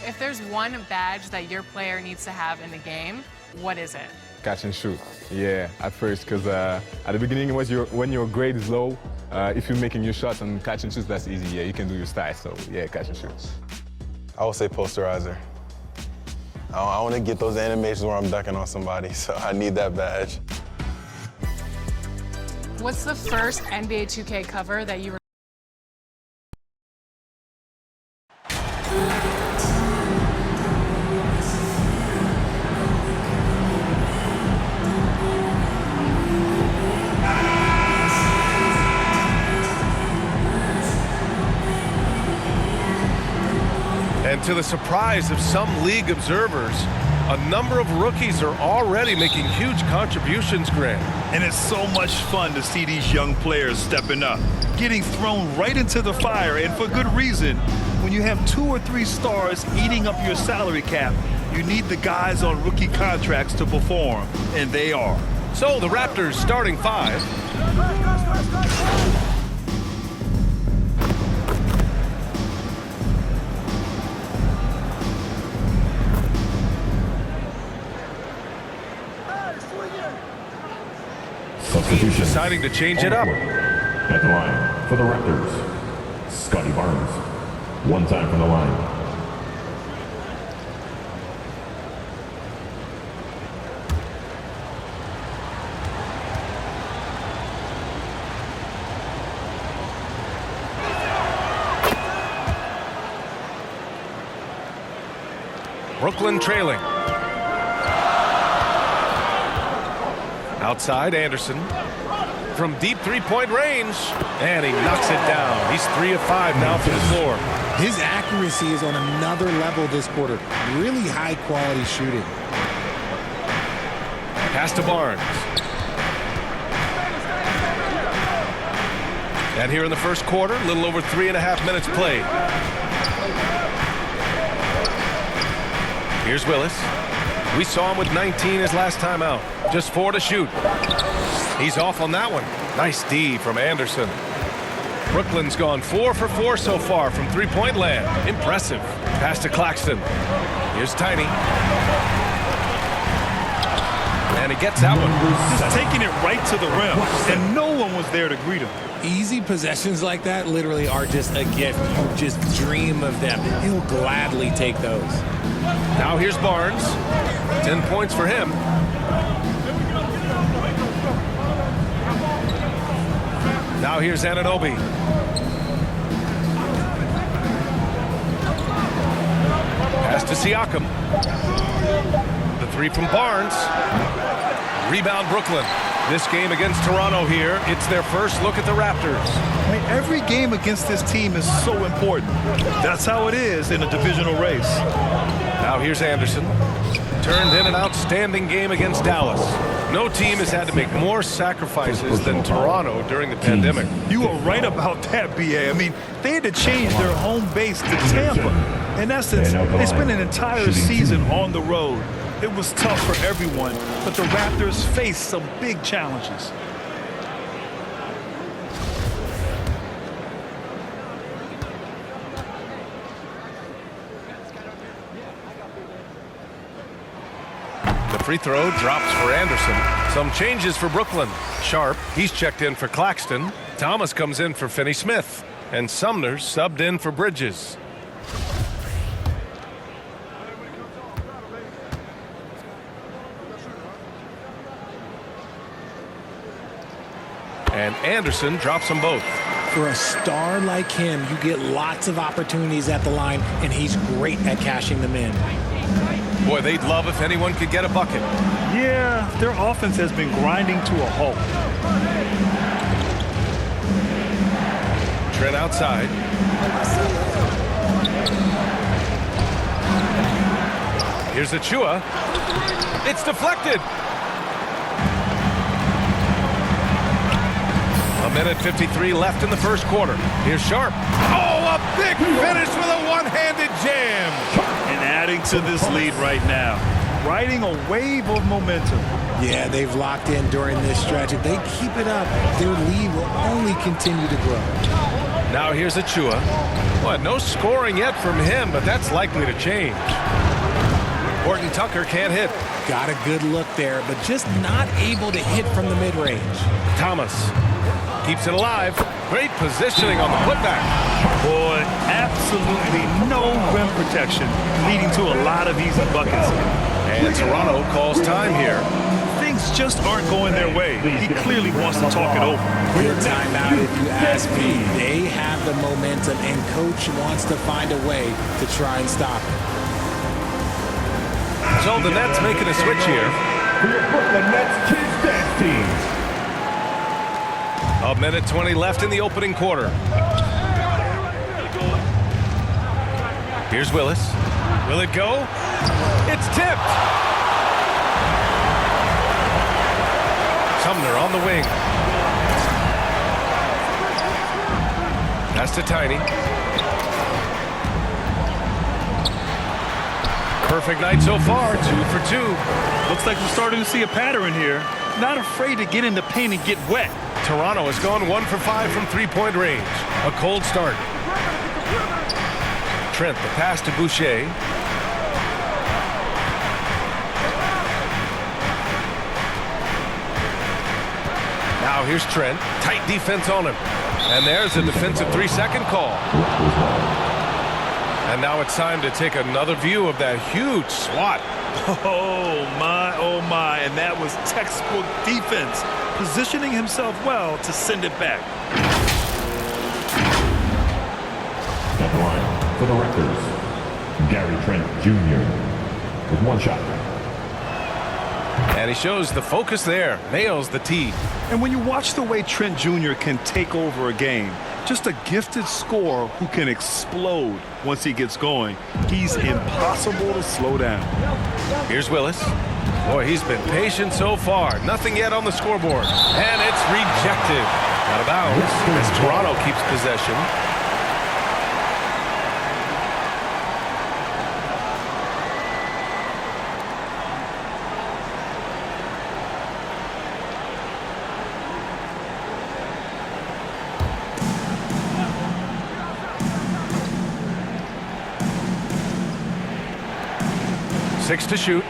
If there's one badge that your player needs to have in the game, what is it? Catch and shoot. Yeah, at first, because at the beginning, when your grade is low, if you're making your shots on catch and shoots, that's easy. Yeah, you can do your style. So yeah, catch and shoot. I would say posterizer. I want to get those animations where I'm dunking on somebody, so I need that badge. What's the first NBA 2K cover that you And to the surprise of some league observers, a number of rookies are already making huge contributions, Grant. And it's so much fun to see these young players stepping up, getting thrown right into the fire, and for good reason. When you have 2 or 3 stars eating up your salary cap, you need the guys on rookie contracts to perform, and they are. So the Raptors starting 5. Deciding to change it up. At the line for the Raptors, Scotty Barnes. One time from the line. Brooklyn trailing. Outside, Anderson. From deep three-point range, and he knocks it down. He's 3 of 5 now from the floor. His accuracy is on another level this quarter. Really high-quality shooting. Pass to Barnes. And here in the first quarter, a little over 3.5 minutes played. Here's Willis. We saw him with 19 his last time out. Just 4 to shoot. He's off on that one. Nice D from Anderson. Brooklyn's gone 4 for 4 so far from three-point land. Impressive. Pass to Claxton. Here's Tiny. And he gets that one. Just taking it right to the rim, and no one was there to greet him. Easy possessions like that literally are just a gift. You just dream of them. He'll gladly take those. Now here's Barnes. 10 points for him. Now here's Anunoby. Pass to Siakam. The 3 from Barnes. Rebound Brooklyn. This game against Toronto here, it's their first look at the Raptors. I mean, every game against this team is so important. That's how it is in a divisional race. Now here's Anderson. Turned in an outstanding game against Dallas. No team has had to make more sacrifices than Toronto during the pandemic. You are right about that, B.A. I mean, they had to change their home base to Tampa. In essence, they spent an entire season on the road. It was tough for everyone, but the Raptors faced some big challenges. The free throw drops for Anderson. Some changes for Brooklyn. Sharp, he's checked in for Claxton. Thomas comes in for Finney-Smith. And Sumner subbed in for Bridges. And Anderson drops them both. For a star like him, you get lots of opportunities at the line, and he's great at cashing them in. Boy, they'd love if anyone could get a bucket. Yeah, their offense has been grinding to a halt. Trent outside. Here's Achua. It's deflected. A minute 53 left in the first quarter. Here's Sharp. Oh, a big finish with a one-handed jam. And adding to this lead right now. Riding a wave of momentum. Yeah, they've locked in during this stretch. If they keep it up, their lead will only continue to grow. Now here's Achua. Well, no scoring yet from him, but that's likely to change. Horton Tucker can't hit. Got a good look there, but just not able to hit from the mid-range. Thomas keeps it alive. Great positioning on the putback. Boy, absolutely no rim protection, leading to a lot of easy buckets. And Toronto calls time here. Things just aren't going their way. He clearly wants to talk it over. Good timeout if you ask me. They have the momentum, and coach wants to find a way to try and stop it. So the Nets making a switch here. For your Brooklyn Nets Kids Dance Team. A minute 20 left in the opening quarter. Here's Willis. Will it go? It's tipped. Sumner on the wing. Pass to Tiny. Perfect night so far, 2 for 2. Looks like we're starting to see a pattern here. Not afraid to get in the paint and get wet. Toronto has gone 1 for 5 from three-point range. A cold start. Trent, the pass to Boucher. Now here's Trent. Tight defense on him. And there's a defensive 3-second call. And now it's time to take another view of that huge swat. Oh my, and that was textbook defense, positioning himself well to send it back. At the line for the Raptors, Gary Trent Jr. with one shot. And he shows the focus there, nails the tee. And when you watch the way Trent Jr. can take over a game, just a gifted scorer who can explode once he gets going. He's impossible to slow down. Here's Willis. Boy, he's been patient so far. Nothing yet on the scoreboard. And it's rejected. Out of bounds as Toronto keeps possession. Six to shoot.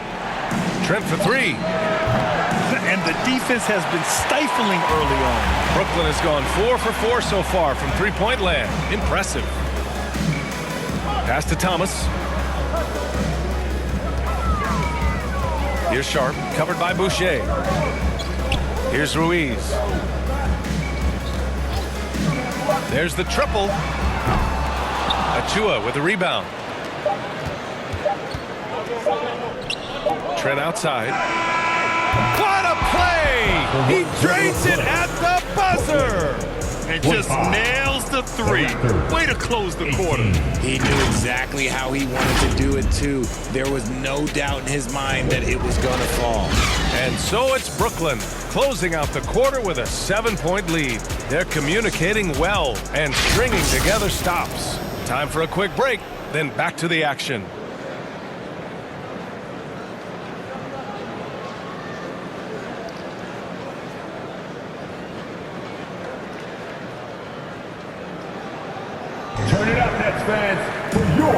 Trent for 3. And the defense has been stifling early on. Brooklyn has gone 4 for 4 so far from three-point land. Impressive. Pass to Thomas. Here's Sharp, covered by Boucher. Here's Ruiz. There's the triple. Achua with the rebound. Trent outside. What a play! He drains it at the buzzer! And just nails the 3. Way to close the quarter. He knew exactly how he wanted to do it, too. There was no doubt in his mind that it was going to fall. And so it's Brooklyn, closing out the quarter with a 7-point lead. They're communicating well and stringing together stops. Time for a quick break, then back to the action. Turn it up, Nets fans, for your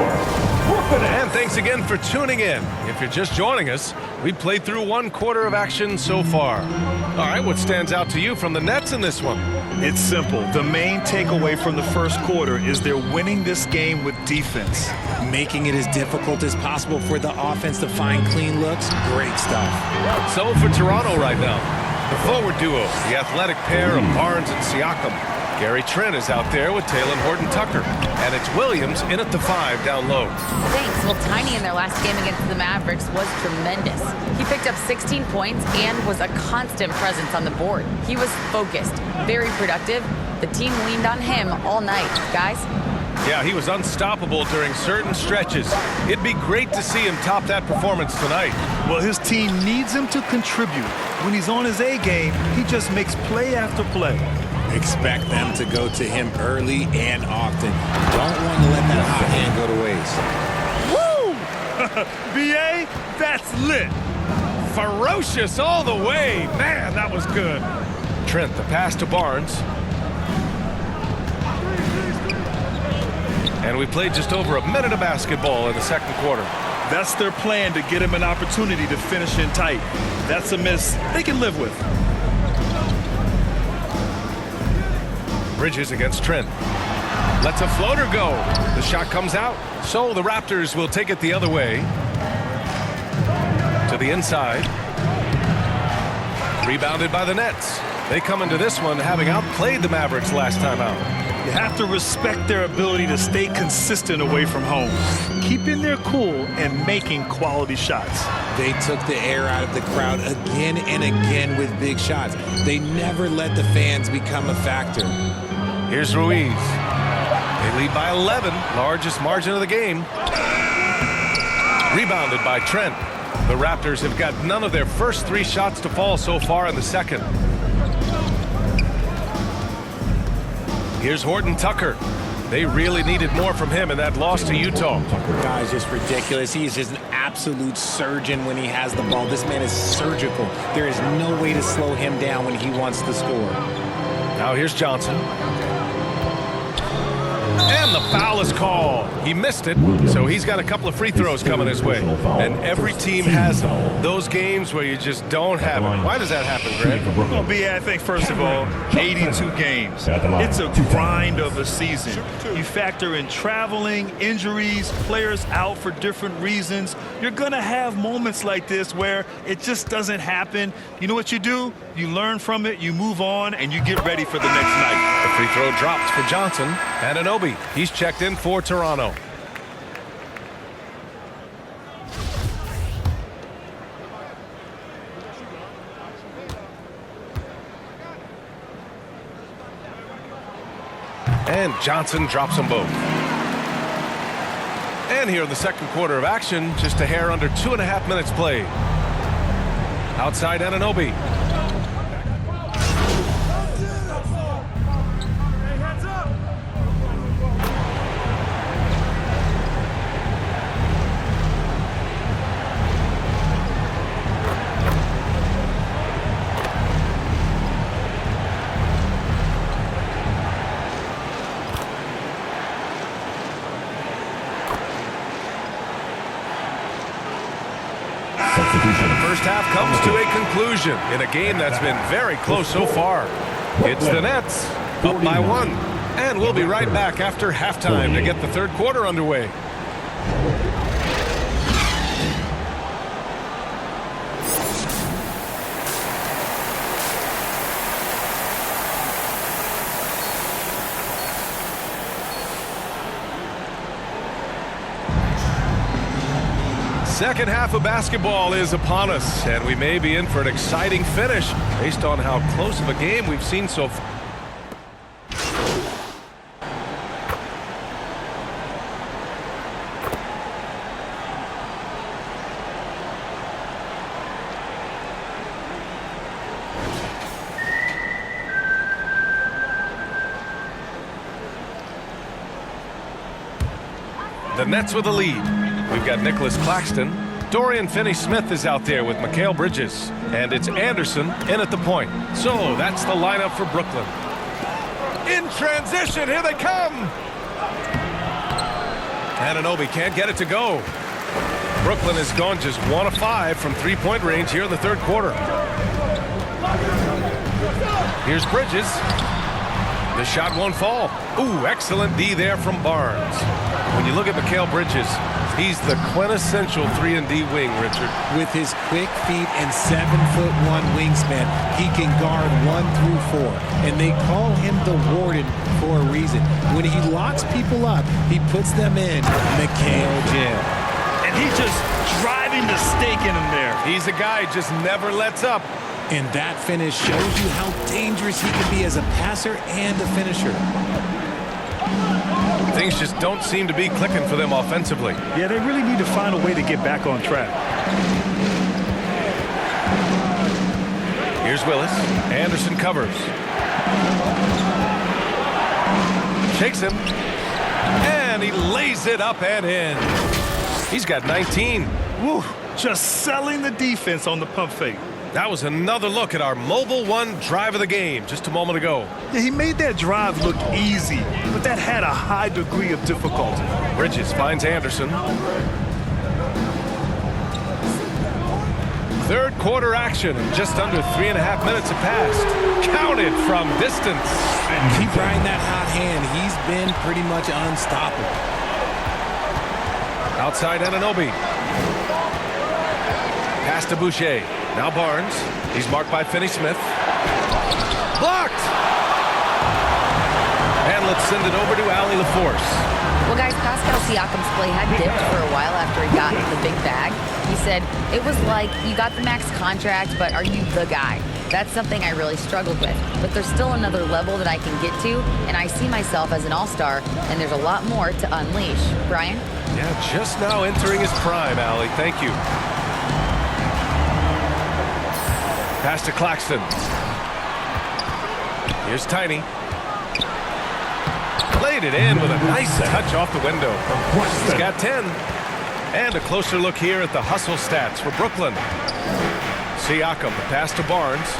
Brooklyn Nets. And thanks again for tuning in. If you're just joining us, we played through 1 quarter of action so far. All right, what stands out to you from the Nets in this one? It's simple. The main takeaway from the first quarter is they're winning this game with defense. Making it as difficult as possible for the offense to find clean looks. Great stuff. So for Toronto right now, the forward duo, the athletic pair of Barnes and Siakam. Gary Trent is out there with Talen Horton-Tucker. And it's Williams in at the 5 down low. Thanks. Well, Tiny in their last game against the Mavericks was tremendous. He picked up 16 points and was a constant presence on the board. He was focused, very productive. The team leaned on him all night. Guys? Yeah, he was unstoppable during certain stretches. It'd be great to see him top that performance tonight. Well, his team needs him to contribute. When he's on his A game, he just makes play after play. Expect them to go to him early and often. Don't want to let that hot hand go to waste. Woo! BA, that's lit. Ferocious all the way. Man, that was good. Trent, the pass to Barnes. And we played just over a minute of basketball in the second quarter. That's their plan, to get him an opportunity to finish in tight. That's a miss they can live with. Bridges against Trent. Lets a floater go. The shot comes out. So the Raptors will take it the other way. To the inside. Rebounded by the Nets. They come into this one having outplayed the Mavericks last time out. You have to respect their ability to stay consistent away from home, keeping their cool and making quality shots. They took the air out of the crowd again and again with big shots. They never let the fans become a factor. Here's Ruiz. They lead by 11, largest margin of the game. Rebounded by Trent. The Raptors have got none of their first 3 shots to fall so far in the second. Here's Horton Tucker. They really needed more from him in that loss to Utah. Guy's just ridiculous. He is just an absolute surgeon when he has the ball. This man is surgical. There is no way to slow him down when he wants to score. Now here's Johnson. And the foul is called. He missed it, so he's got a couple of free throws coming his way. And every team has those games where you just don't have it. Why does that happen, Greg? Well, B, I think, first of all, 82 games. It's a grind of a season. You factor in traveling, injuries, players out for different reasons. You're going to have moments like this where it just doesn't happen. You know what you do? You learn from it, you move on, and you get ready for the next night. The free throw drops for Johnson. Anunoby, he's checked in for Toronto. And Johnson drops them both. And here in the second quarter of action, just a hair under 2.5 minutes played. Outside Anunoby. The first half comes to a conclusion in a game that's been very close so far. It's the Nets up by 1. And we'll be right back after halftime to get the third quarter underway. Second half of basketball is upon us, and we may be in for an exciting finish based on how close of a game we've seen so far. The Nets with a lead. We've got Nicholas Claxton. Dorian Finney-Smith is out there with Mikal Bridges. And it's Anderson in at the point. So that's the lineup for Brooklyn. In transition, here they come. Anunoby can't get it to go. Brooklyn has gone just 1 of 5 from three-point range here in the third quarter. Here's Bridges. The shot won't fall. Ooh, excellent D there from Barnes. When you look at Mikal Bridges, he's the quintessential 3-and-D wing, Richard. With his quick feet and 7'1" wingspan, he can guard 1 through 4. And they call him the Warden for a reason. When he locks people up, he puts them in Mikal Jam. And he's just driving the stake in him there. He's a guy who just never lets up. And that finish shows you how dangerous he can be as a passer and a finisher. Things just don't seem to be clicking for them offensively. Yeah, they really need to find a way to get back on track. Here's Willis. Anderson covers. Shakes him. And he lays it up and in. He's got 19. Woo, just selling the defense on the pump fake. That was another look at our Mobile One drive of the game just a moment ago. Yeah, he made that drive look easy, but that had a high degree of difficulty. Bridges finds Anderson. Third quarter action, and just under 3.5 minutes have passed. Counted from distance. Keep riding that hot hand. He's been pretty much unstoppable. Outside Anunoby. Pass to Boucher. Now Barnes. He's marked by Finney-Smith. Blocked! And let's send it over to Allie LaForce. Well, guys, Pascal Siakam's play had dipped for a while after he got the big bag. He said, it was like, you got the max contract, but are you the guy? That's something I really struggled with. But there's still another level that I can get to, and I see myself as an all-star, and there's a lot more to unleash. Brian? Yeah, just now entering his prime, Allie. Thank you. Pass to Claxton. Here's Tiny. Played it in with a nice touch off the window. He's got 10. And a closer look here at the hustle stats for Brooklyn. Siakam, the pass to Barnes.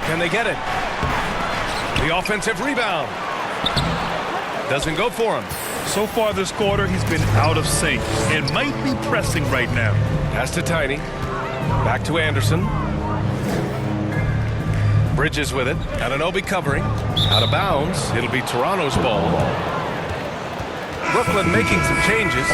Can they get it? The offensive rebound. Doesn't go for him. So far this quarter, he's been out of sync and might be pressing right now. Pass to Tiny. Back to Anderson. Bridges with it. Anunoby covering. Out of bounds. It'll be Toronto's ball. Brooklyn making some changes.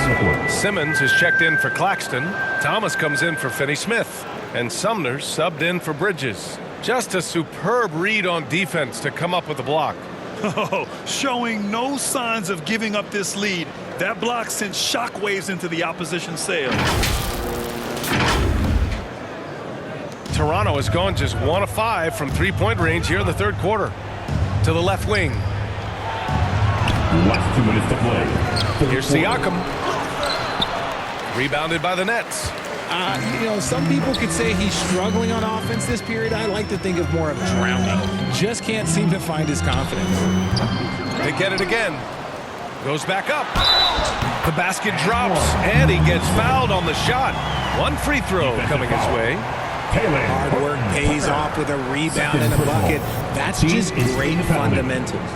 Simmons is checked in for Claxton. Thomas comes in for Finney-Smith. And Sumner subbed in for Bridges. Just a superb read on defense to come up with the block. Oh, showing no signs of giving up this lead. That block sent shockwaves into the opposition sail. Toronto has gone just 1 of 5 from three-point range here in the third quarter. To the left wing. Last 2 minutes to play. Here's Siakam. Rebounded by the Nets. Some people could say he's struggling on offense this period. I like to think of more of drowning. Just can't seem to find his confidence. They get it again. Goes back up. The basket drops, and he gets fouled on the shot. One free throw coming his way. Hard work pays off with a rebound and a bucket. That's just great fundamentals.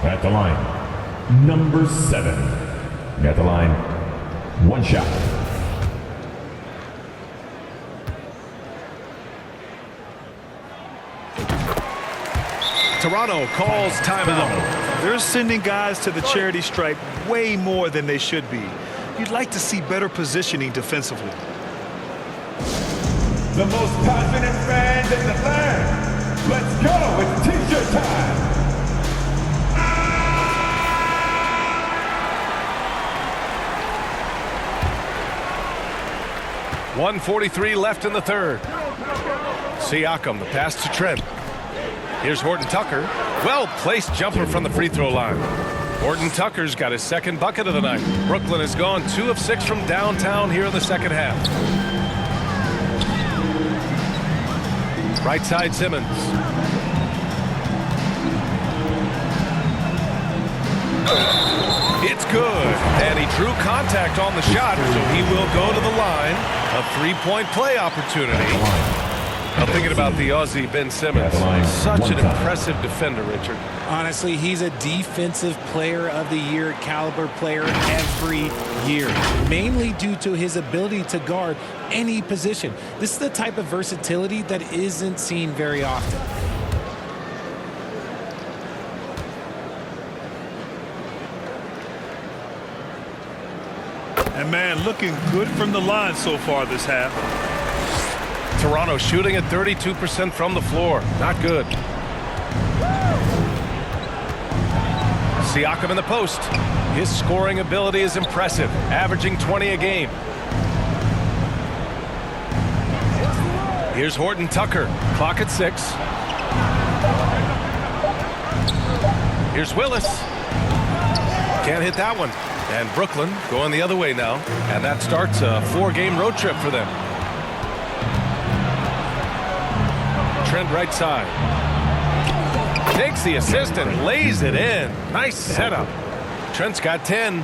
At the line, number 7. At the line, 1 shot. Toronto calls timeout. They're sending guys to the charity stripe way more than they should be. You'd like to see better positioning defensively. The most passionate fans in the land. Let's go. It's t-shirt time. 1:43 left in the third. Siakam, the pass to Trent. Here's Horton Tucker. Well-placed jumper from the free throw line. Horton Tucker's got his second bucket of the night. Brooklyn has gone 2 of 6 from downtown here in the second half. Right side Simmons. It's good. And he drew contact on the shot, so he will go to the line. A three-point play opportunity. I'm thinking about the Aussie Ben Simmons. Such an impressive defender, Richard. Honestly, he's a defensive player of the year, caliber player every year, mainly due to his ability to guard any position. This is the type of versatility that isn't seen very often. And man, looking good from the line so far this half. Toronto shooting at 32% from the floor. Not good. Siakam in the post. His scoring ability is impressive, averaging 20 a game. Here's Horton Tucker. Clock at 6. Here's Willis. Can't hit that one. And Brooklyn going the other way now. And that starts a 4-game road trip for them. Trent right side. Takes the assist and lays it in. Nice setup. Trent's got 10.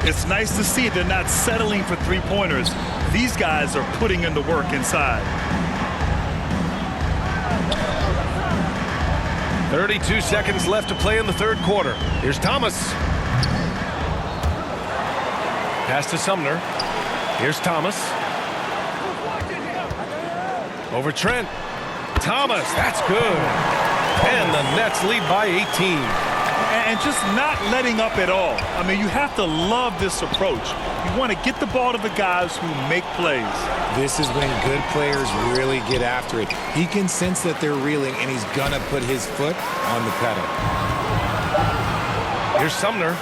It's nice to see they're not settling for three-pointers. These guys are putting in the work inside. 32 seconds left to play in the third quarter. Here's Thomas. Pass to Sumner. Here's Thomas. Over Trent. Thomas, that's good. And the Nets lead by 18. And just not letting up at all. I mean, you have to love this approach. You want to get the ball to the guys who make plays. This is when good players really get after it. He can sense that they're reeling, and he's going to put his foot on the pedal. Here's Sumner.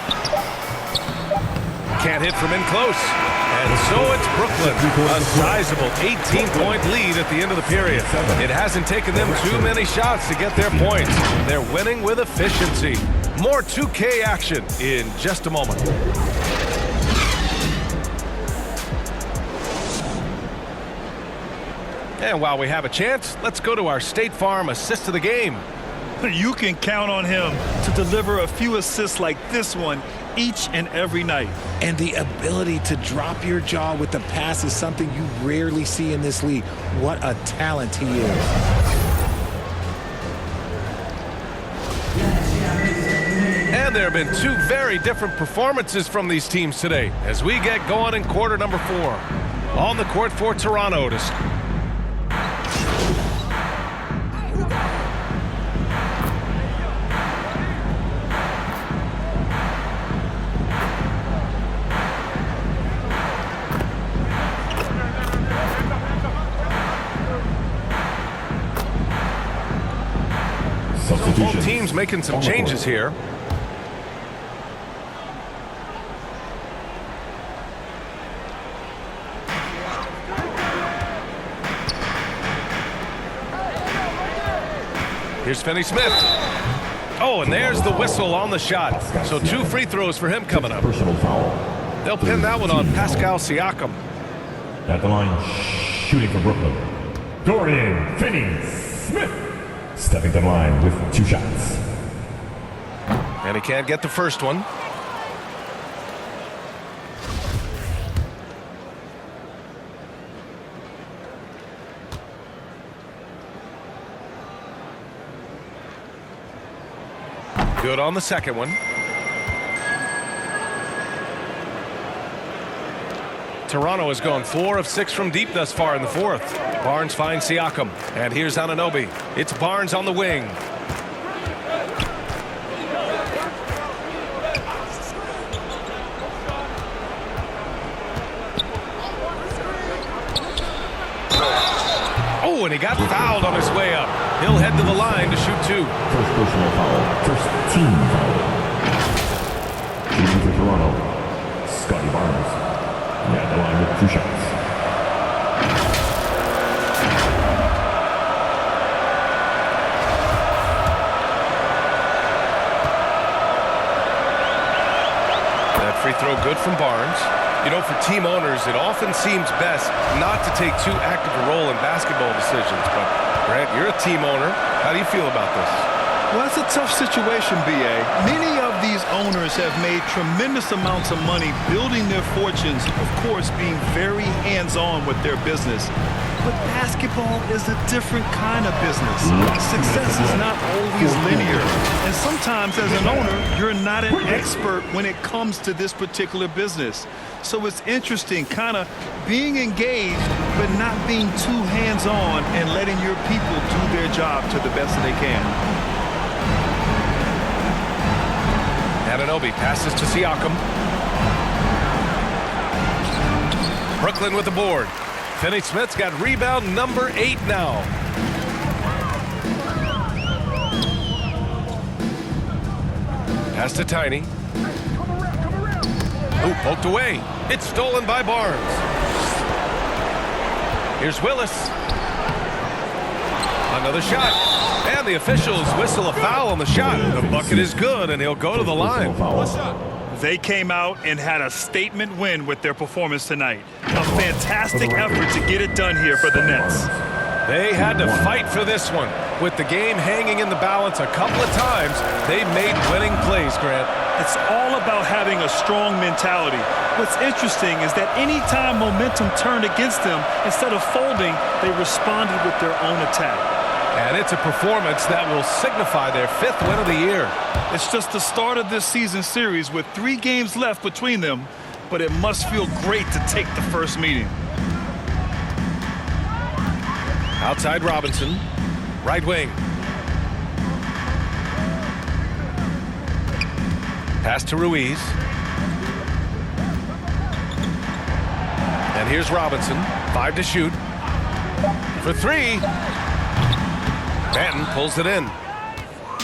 Can't hit from in close. And so it's Brooklyn. A sizable 18-point lead at the end of the period. It hasn't taken them too many shots to get their points. They're winning with efficiency. More 2K action in just a moment. And while we have a chance, let's go to our State Farm assist of the game. You can count on him to deliver a few assists like this one each and every night. And the ability to drop your jaw with the pass is something you rarely see in this league. What a talent he is. And there have been two very different performances from these teams today as we get going in quarter number 4. On the court for Toronto to both teams making some changes here. Here's Finney-Smith. Oh, and there's the whistle on the shot. So 2 free throws for him coming up. Personal foul. They'll pin that one on Pascal Siakam. At the line, shooting for Brooklyn, Dorian Finney-Smith. Stepping to the line with 2 shots. And he can't get the first one. Good on the second one. Toronto has gone 4 of 6 from deep thus far in the fourth. Barnes finds Siakam. And here's Anunoby. It's Barnes on the wing. Oh, and he got fouled on his way up. He'll head to the line to shoot 2. First personal foul. First team foul. Shooting for Toronto, Scotty Barnes. At the line with 2 shots. That free throw good from Barnes. You know, for team owners, it often seems best not to take too active a role in basketball decisions. But, Grant, you're a team owner. How do you feel about this? Well, it's a tough situation, B.A. Many of these owners have made tremendous amounts of money building their fortunes, of course, being very hands-on with their business. But basketball is a different kind of business. Success is not always linear. And sometimes, as an owner, you're not an expert when it comes to this particular business. So it's interesting, kind of being engaged, but not being too hands-on and letting your people do their job to the best they can. Anunoby passes to Siakam. Brooklyn with the board. Finney-Smith's got rebound number 8 now. Pass to Tiny. Ooh, poked away. It's stolen by Barnes. Here's Willis. Another shot. And the officials whistle a foul on the shot. The bucket is good, and he'll go to the line. They came out and had a statement win with their performance tonight. A fantastic effort to get it done here for the Nets. They had to fight for this one. With the game hanging in the balance a couple of times, they made winning plays, Grant. It's all about having a strong mentality. What's interesting is that anytime momentum turned against them, instead of folding, they responded with their own attack. And it's a performance that will signify their 5th win of the year. It's just the start of this season series with 3 games left between them, but it must feel great to take the first meeting. Outside Robinson, right wing. Pass to Ruiz. And here's Robinson, 5 to shoot. For 3. Banton pulls it in.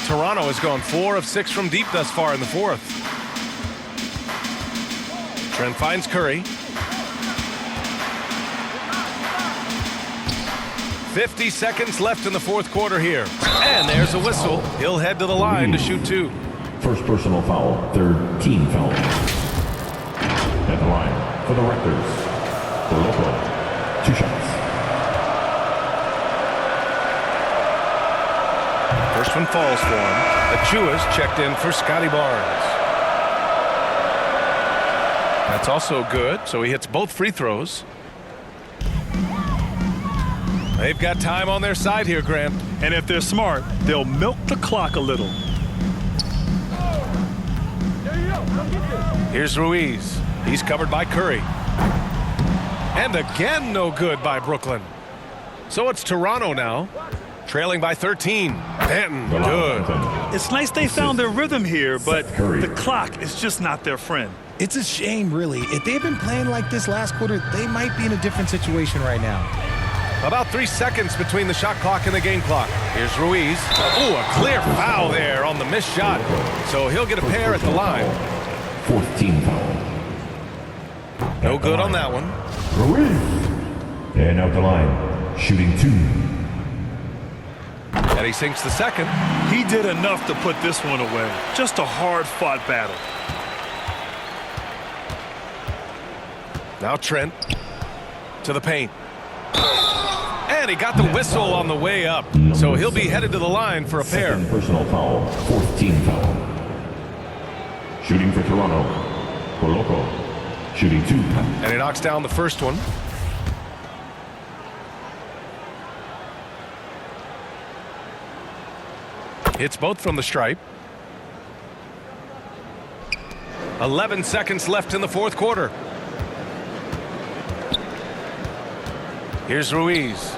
Toronto has gone 4 of 6 from deep thus far in the 4th. Trent finds Curry. 50 seconds left in the 4th quarter here. And there's a whistle. He'll head to the line to shoot 2. First personal foul, 3rd team foul. At the line for the Raptors, Koloko, 2 shots. First one falls for him. Achua's checked in for Scotty Barnes. That's also good, so he hits both free throws. They've got time on their side here, Grant. And if they're smart, they'll milk the clock a little. Here's Ruiz. He's covered by Curry. And again, no good by Brooklyn. So it's Toronto now, trailing by 13. Banton, good. It's nice they found their rhythm here, but the clock is just not their friend. It's a shame, really. If they've been playing like this last quarter, they might be in a different situation right now. About 3 seconds between the shot clock and the game clock. Here's Ruiz. Oh, a clear foul there on the missed shot. So he'll get a pair at the line. 4th team foul. No good on that one. Ruiz. And out the line, shooting 2. And he sinks the second. He did enough to put this one away. Just a hard-fought battle. Now Trent to the paint. And he got the whistle on the way up. So he'll be headed to the line for a pair. 2nd personal foul, 4th team foul. Shooting for Toronto, Koloko, shooting 2. And he knocks down the first one. Hits both from the stripe. 11 seconds left in the 4th quarter. Here's Ruiz.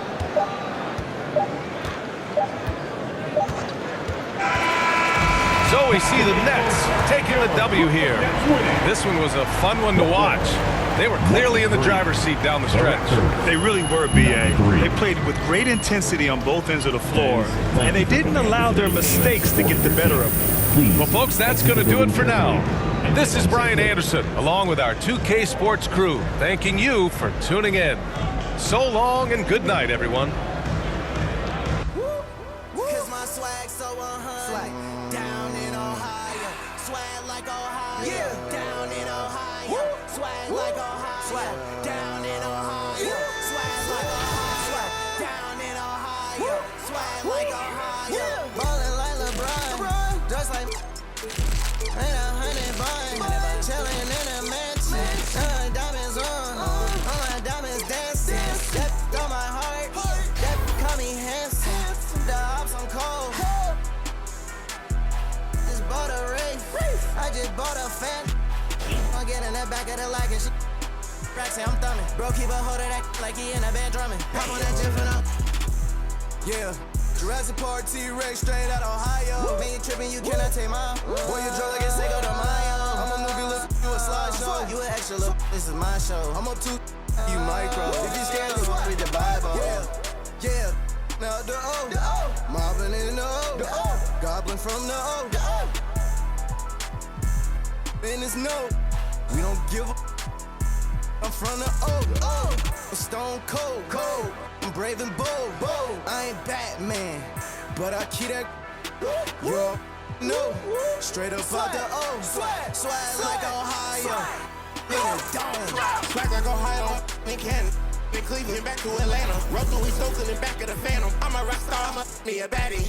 So we see the Nets taking the W here. This one was a fun one to watch. They were clearly in the driver's seat down the stretch. They really were, B.A. They played with great intensity on both ends of the floor, and they didn't allow their mistakes to get the better of them. Well, folks, that's going to do it for now. This is Brian Anderson, along with our 2K Sports crew, thanking you for tuning in. So long and good night, everyone. Cause my swag so 100. Down in Ohio, swag like Ohio. Yeah. Down in Ohio, swag like Ohio. Swag. Down in Ohio, swag like Ohio. Down in Ohio, swag like Ohio. Ballin' like LeBron, just like ain't 100 buns. Chillin' in a mansion, diamonds on, all my diamonds dancing. That on my heart, that call me handsome. The ops on cold. Just bought a race, I just bought a fan. I'm getting that back of the lag and shit. Rack say I'm thumbing. Bro, keep a hold of that like he in a band drumming. Pop on that gym for now. Yeah. Jurassic Park T-Rex straight out Ohio. Man, you tripping, you cannot take my. Boy, you drunk like a Cinco de Mayo. I'm a movie, look, you a slideshow. You an extra look, this is my show. I'm up to you micro. If you scared, look, read the Bible. Yeah. Now the O. Mobbing in the O. Goblin from the O. And it's no. We don't give a. I'm from the O. I'm stone cold. I'm brave and bold. I ain't Batman, but I keep that. You know, straight up out the O. Swag like Ohio. Swag like Ohio. In Canada. In Cleveland, back to Atlanta. Russell, we soaking in back of the Phantom. I'm a rock star, I'm a baddie.